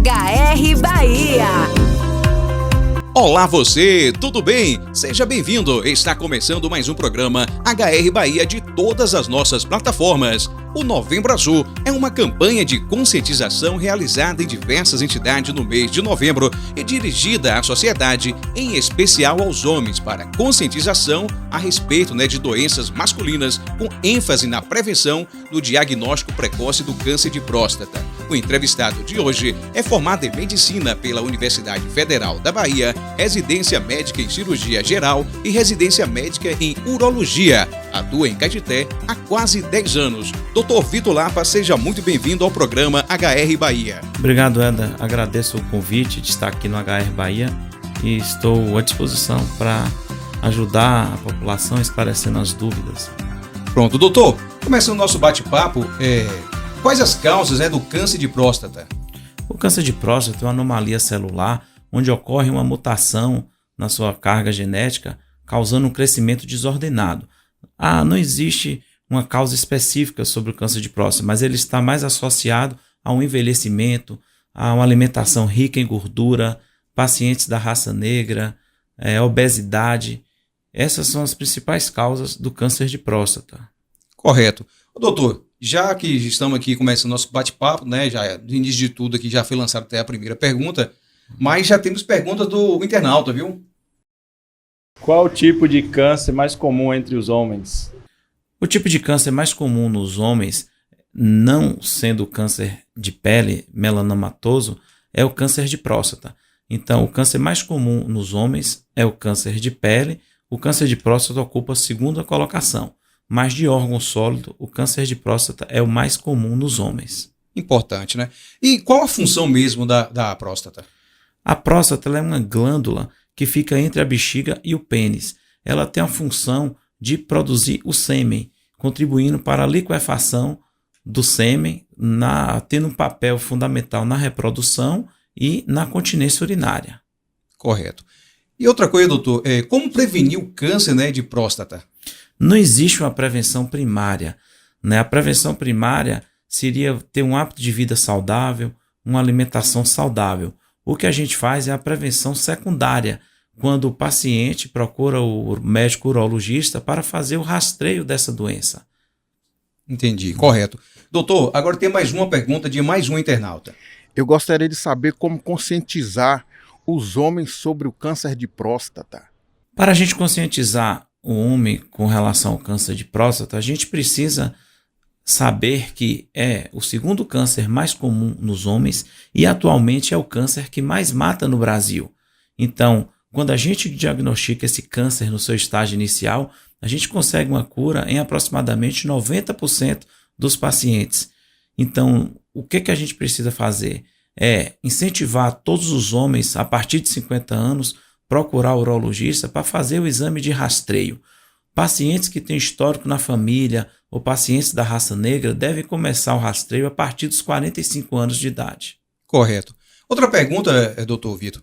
HR Bahia. Olá você, tudo bem? Seja bem-vindo. Está começando mais um programa HR Bahia de todas as nossas plataformas. O Novembro Azul é uma campanha de conscientização realizada em diversas entidades no mês de novembro e dirigida à sociedade, em especial aos homens, para conscientização a respeito de doenças masculinas, com ênfase na prevenção do diagnóstico precoce do câncer de próstata. O entrevistado de hoje é formado em Medicina pela Universidade Federal da Bahia, residência médica em Cirurgia Geral e residência médica em Urologia. Atua em Caetité há quase 10 anos. Dr. Vitor Lapa, seja muito bem-vindo ao programa HR Bahia. Obrigado, Eda. Agradeço o convite de estar aqui no HR Bahia e estou à disposição para ajudar a população esclarecendo as dúvidas. Pronto, doutor. Começando o nosso bate-papo, quais as causas do câncer de próstata? O câncer de próstata é uma anomalia celular onde ocorre uma mutação na sua carga genética, causando um crescimento desordenado. Não existe uma causa específica sobre o câncer de próstata, mas ele está mais associado a um envelhecimento, a uma alimentação rica em gordura, pacientes da raça negra, obesidade. Essas são as principais causas do câncer de próstata. Correto. Doutor, já que estamos aqui começando nosso bate-papo, já no início de tudo aqui já foi lançada até a primeira pergunta, mas já temos perguntas do internauta, viu? Qual o tipo de câncer mais comum entre os homens? O tipo de câncer mais comum nos homens, não sendo o câncer de pele melanomatoso, é o câncer de próstata. Então, o câncer mais comum nos homens é o câncer de pele. O câncer de próstata ocupa a segunda colocação. Mas de órgão sólido, o câncer de próstata é o mais comum nos homens. Importante, né? E qual a função mesmo da próstata? A próstata é uma glândula que fica entre a bexiga e o pênis. Ela tem a função de produzir o sêmen, contribuindo para a liquefação do sêmen, tendo um papel fundamental na reprodução e na continência urinária. Correto. E outra coisa, doutor, como prevenir o câncer de próstata? Não existe uma prevenção primária. A prevenção primária seria ter um hábito de vida saudável, uma alimentação saudável. O que a gente faz é a prevenção secundária, quando o paciente procura o médico urologista para fazer o rastreio dessa doença. Entendi, correto. Doutor, agora tem mais uma pergunta de mais um internauta. Eu gostaria de saber como conscientizar os homens sobre o câncer de próstata. Para a gente conscientizar o homem com relação ao câncer de próstata, a gente precisa saber que é o segundo câncer mais comum nos homens e atualmente é o câncer que mais mata no Brasil. Então, quando a gente diagnostica esse câncer no seu estágio inicial, a gente consegue uma cura em aproximadamente 90% dos pacientes. Então, o que a gente precisa fazer? É incentivar todos os homens a partir de 50 anos procurar o urologista para fazer o exame de rastreio. Pacientes que têm histórico na família ou pacientes da raça negra devem começar o rastreio a partir dos 45 anos de idade. Correto. Outra pergunta, doutor Vitor.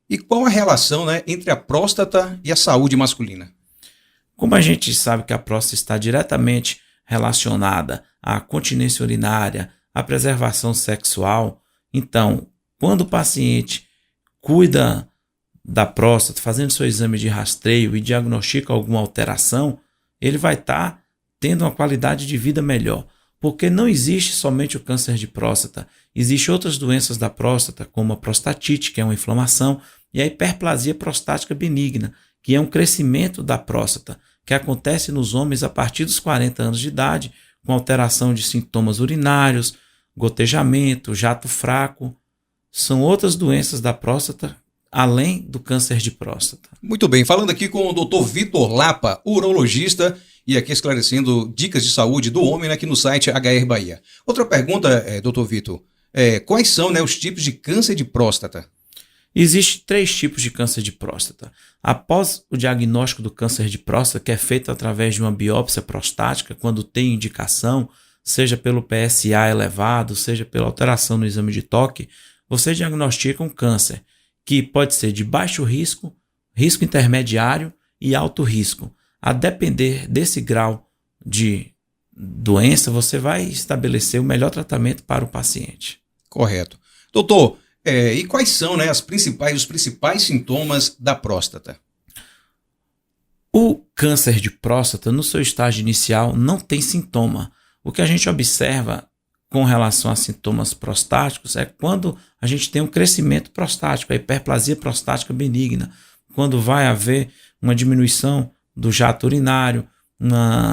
E qual a relação entre a próstata e a saúde masculina? Como a gente sabe que a próstata está diretamente relacionada à continência urinária, à preservação sexual, então, quando o paciente cuida da próstata, fazendo seu exame de rastreio e diagnostica alguma alteração, ele vai estar tendo uma qualidade de vida melhor. Porque não existe somente o câncer de próstata, existem outras doenças da próstata, como a prostatite, que é uma inflamação, e a hiperplasia prostática benigna, que é um crescimento da próstata, que acontece nos homens a partir dos 40 anos de idade, com alteração de sintomas urinários, gotejamento, jato fraco. São outras doenças da próstata, além do câncer de próstata. Muito bem, falando aqui com o Dr. Vitor Lapa, urologista, e aqui esclarecendo dicas de saúde do homem aqui no site HR Bahia. Outra pergunta, Dr. Vitor, quais são os tipos de câncer de próstata? Existem 3 tipos de câncer de próstata. Após o diagnóstico do câncer de próstata, que é feito através de uma biópsia prostática, quando tem indicação, seja pelo PSA elevado, seja pela alteração no exame de toque, você diagnostica um câncer que pode ser de baixo risco, risco intermediário e alto risco. A depender desse grau de doença, você vai estabelecer o melhor tratamento para o paciente. Correto. Doutor, E quais são, né, os principais sintomas da próstata? O câncer de próstata, no seu estágio inicial, não tem sintoma. O que a gente observa com relação a sintomas prostáticos é quando a gente tem um crescimento prostático, a hiperplasia prostática benigna, quando vai haver uma diminuição do jato urinário,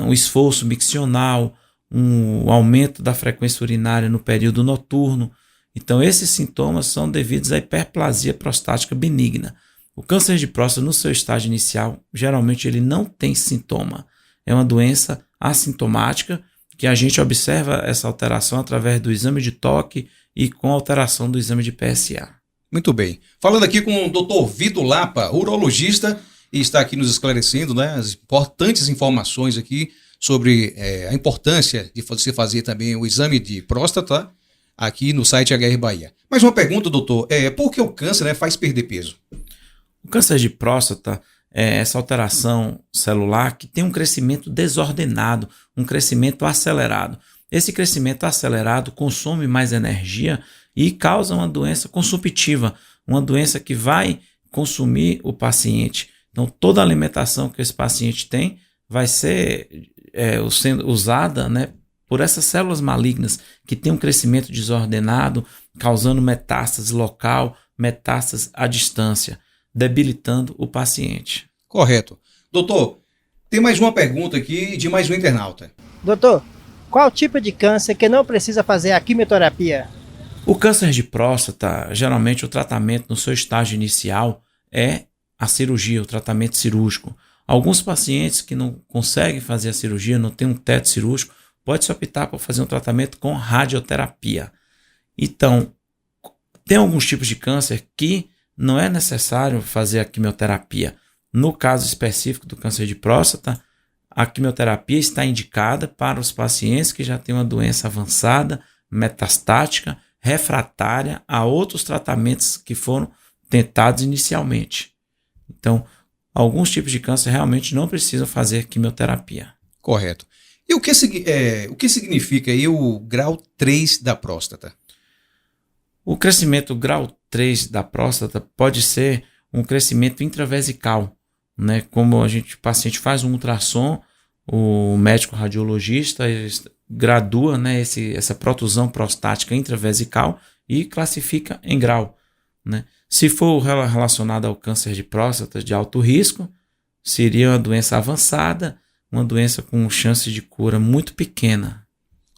um esforço miccional, um aumento da frequência urinária no período noturno. Então, esses sintomas são devidos à hiperplasia prostática benigna. O câncer de próstata, no seu estágio inicial, geralmente ele não tem sintoma. É uma doença assintomática que a gente observa essa alteração através do exame de toque e com alteração do exame de PSA. Muito bem. Falando aqui com o Dr. Vitor Lapa, urologista, e está aqui nos esclarecendo, né, as importantes informações aqui sobre a importância de você fazer também o exame de próstata aqui no site HR Bahia. Mais uma pergunta, doutor. Por que o câncer, né, faz perder peso? O câncer de próstata é essa alteração celular que tem um crescimento desordenado, um crescimento acelerado. Esse crescimento acelerado consome mais energia e causa uma doença consumptiva, uma doença que vai consumir o paciente. Então, toda a alimentação que esse paciente tem vai ser sendo usada, né, por essas células malignas que têm um crescimento desordenado, causando metástase local, metástase à distância, debilitando o paciente. Correto. Doutor, tem mais uma pergunta aqui de mais um internauta. Doutor, qual tipo de câncer que não precisa fazer a quimioterapia? O câncer de próstata, geralmente o tratamento no seu estágio inicial é a cirurgia, o tratamento cirúrgico. Alguns pacientes que não conseguem fazer a cirurgia, não têm um teto cirúrgico, pode-se optar por fazer um tratamento com radioterapia. Então, tem alguns tipos de câncer que não é necessário fazer a quimioterapia. No caso específico do câncer de próstata, a quimioterapia está indicada para os pacientes que já têm uma doença avançada, metastática, refratária a outros tratamentos que foram tentados inicialmente. Então, alguns tipos de câncer realmente não precisam fazer quimioterapia. Correto. E o que significa aí o grau 3 da próstata? O crescimento grau 3 da próstata pode ser um crescimento intravesical, né? Como o paciente faz um ultrassom, o médico radiologista gradua, né, essa protusão prostática intravesical e classifica em grau, né? Se for relacionado ao câncer de próstata de alto risco, seria uma doença avançada, uma doença com chance de cura muito pequena.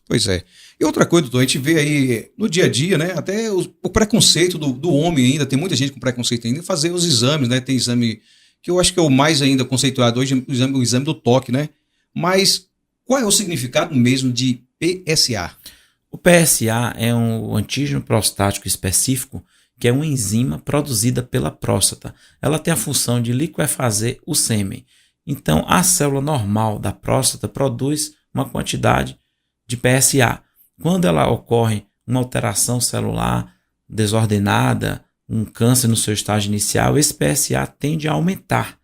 Pois é. E outra coisa, doutor, a gente vê aí no dia a dia, né, até o preconceito do homem ainda, tem muita gente com preconceito ainda, fazer os exames, né, tem exame que eu acho que é o mais ainda conceituado hoje, o exame do toque, né, mas qual é o significado mesmo de PSA? O PSA é um antígeno prostático específico, que é uma enzima produzida pela próstata. Ela tem a função de liquefazer o sêmen. Então, a célula normal da próstata produz uma quantidade de PSA. Quando ela ocorre uma alteração celular desordenada, um câncer no seu estágio inicial, esse PSA tende a aumentar.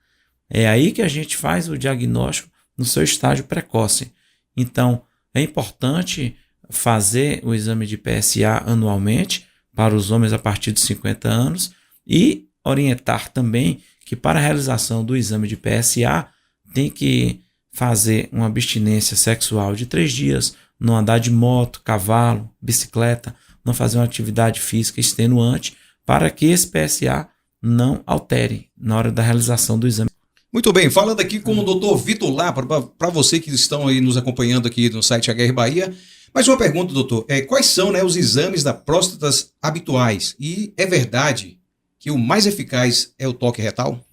É aí que a gente faz o diagnóstico no seu estágio precoce. Então, é importante fazer o exame de PSA anualmente para os homens a partir de 50 anos e orientar também que para a realização do exame de PSA tem que fazer uma abstinência sexual de 3 dias, não andar de moto, cavalo, bicicleta, não fazer uma atividade física extenuante para que esse PSA não altere na hora da realização do exame. Muito bem, falando aqui com o Dr. Vitor Lapa, para você que estão aí nos acompanhando aqui no site HR Bahia. Mais uma pergunta, doutor. Quais são, né, os exames da próstata habituais? E é verdade que o mais eficaz é o toque retal?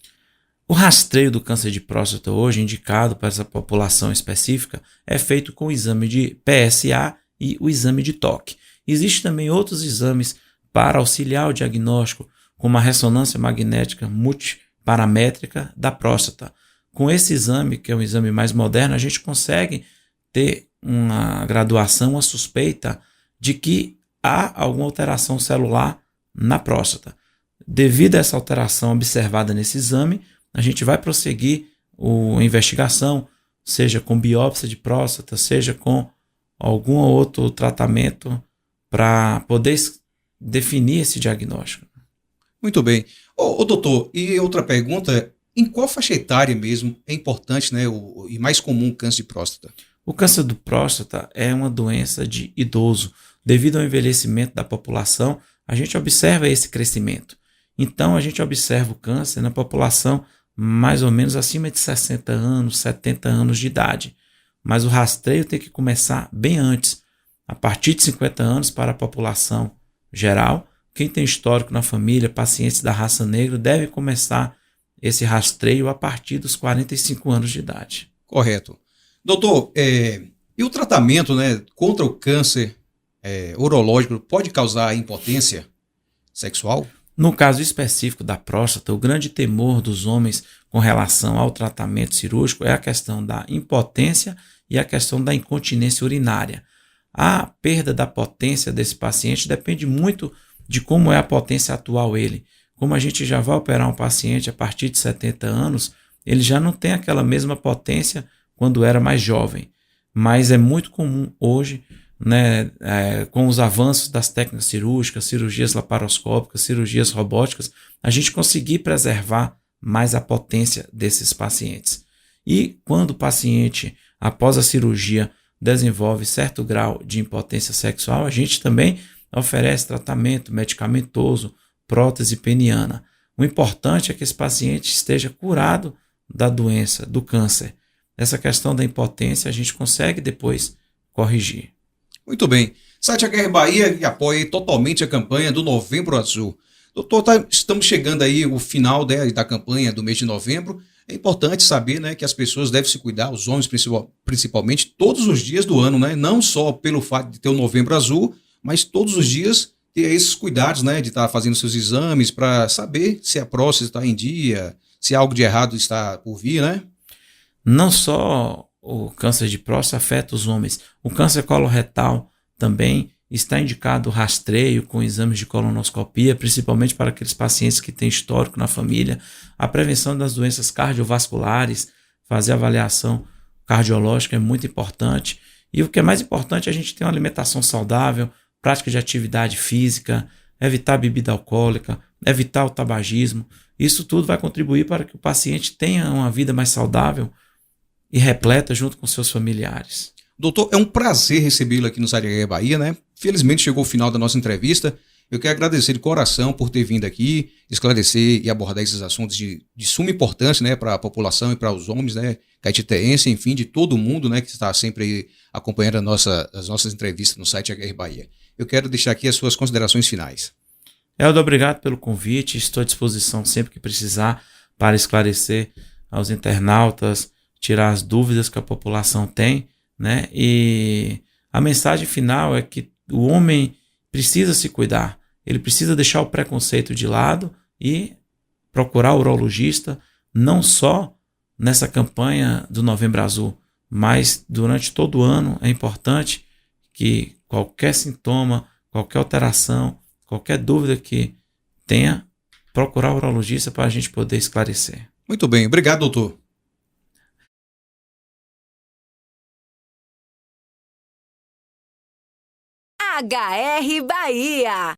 O rastreio do câncer de próstata hoje, indicado para essa população específica, é feito com o exame de PSA e o exame de toque. Existem também outros exames para auxiliar o diagnóstico, como a ressonância magnética multiparamétrica da próstata. Com esse exame, que é um exame mais moderno, a gente consegue ter uma graduação, uma suspeita de que há alguma alteração celular na próstata. Devido a essa alteração observada nesse exame, a gente vai prosseguir a investigação, seja com biópsia de próstata, seja com algum outro tratamento para poder definir esse diagnóstico. Muito bem. Ô, doutor, e outra pergunta, em qual faixa etária mesmo é importante, né, e mais comum o câncer de próstata? O câncer do próstata é uma doença de idoso. Devido ao envelhecimento da população, a gente observa esse crescimento. Então, a gente observa o câncer na população mais ou menos acima de 60 anos, 70 anos de idade. Mas o rastreio tem que começar bem antes, a partir de 50 anos para a população geral. Quem tem histórico na família, pacientes da raça negra, deve começar esse rastreio a partir dos 45 anos de idade. Correto. Doutor, e o tratamento, né, contra o câncer urológico pode causar impotência sexual? No caso específico da próstata, o grande temor dos homens com relação ao tratamento cirúrgico é a questão da impotência e a questão da incontinência urinária. A perda da potência desse paciente depende muito de como é a potência atual ele. Como a gente já vai operar um paciente a partir de 70 anos, ele já não tem aquela mesma potência quando era mais jovem. Mas é muito comum hoje, né, com os avanços das técnicas cirúrgicas, cirurgias laparoscópicas, cirurgias robóticas, a gente conseguir preservar mais a potência desses pacientes. E quando o paciente, após a cirurgia, desenvolve certo grau de impotência sexual, a gente também oferece tratamento medicamentoso, prótese peniana. O importante é que esse paciente esteja curado da doença, do câncer. Essa questão da impotência a gente consegue depois corrigir. Muito bem. Site HR Bahia apoia totalmente a campanha do Novembro Azul. Doutor, estamos chegando aí o final da campanha do mês de novembro. É importante saber, né, que as pessoas devem se cuidar, os homens principalmente, todos os dias do ano, né? Não só pelo fato de ter o Novembro Azul, mas todos os dias ter esses cuidados, né, de estar fazendo seus exames para saber se a próstata está em dia, se algo de errado está por vir, né? Não só o câncer de próstata afeta os homens, o câncer coloretal também está indicado rastreio com exames de colonoscopia, principalmente para aqueles pacientes que têm histórico na família, a prevenção das doenças cardiovasculares, fazer avaliação cardiológica é muito importante. E o que é mais importante é a gente ter uma alimentação saudável, prática de atividade física, evitar bebida alcoólica, evitar o tabagismo. Isso tudo vai contribuir para que o paciente tenha uma vida mais saudável e repleta junto com seus familiares. Doutor, é um prazer recebê-lo aqui no Site HR Bahia, né? Felizmente chegou o final da nossa entrevista. Eu quero agradecer de coração por ter vindo aqui, esclarecer e abordar esses assuntos de suma importância, né, para a população e para os homens, né, caetitense, enfim, de todo mundo, né, que está sempre aí acompanhando as nossas entrevistas no Site HR Bahia. Eu quero deixar aqui as suas considerações finais. Eldo, obrigado pelo convite. Estou à disposição sempre que precisar para esclarecer aos internautas, tirar as dúvidas que a população tem, né? E a mensagem final é que o homem precisa se cuidar. Ele precisa deixar o preconceito de lado e procurar o urologista, não só nessa campanha do Novembro Azul, mas durante todo o ano. É importante que qualquer sintoma, qualquer alteração, qualquer dúvida que tenha, procurar o urologista para a gente poder esclarecer. Muito bem, obrigado, doutor. HR Bahia.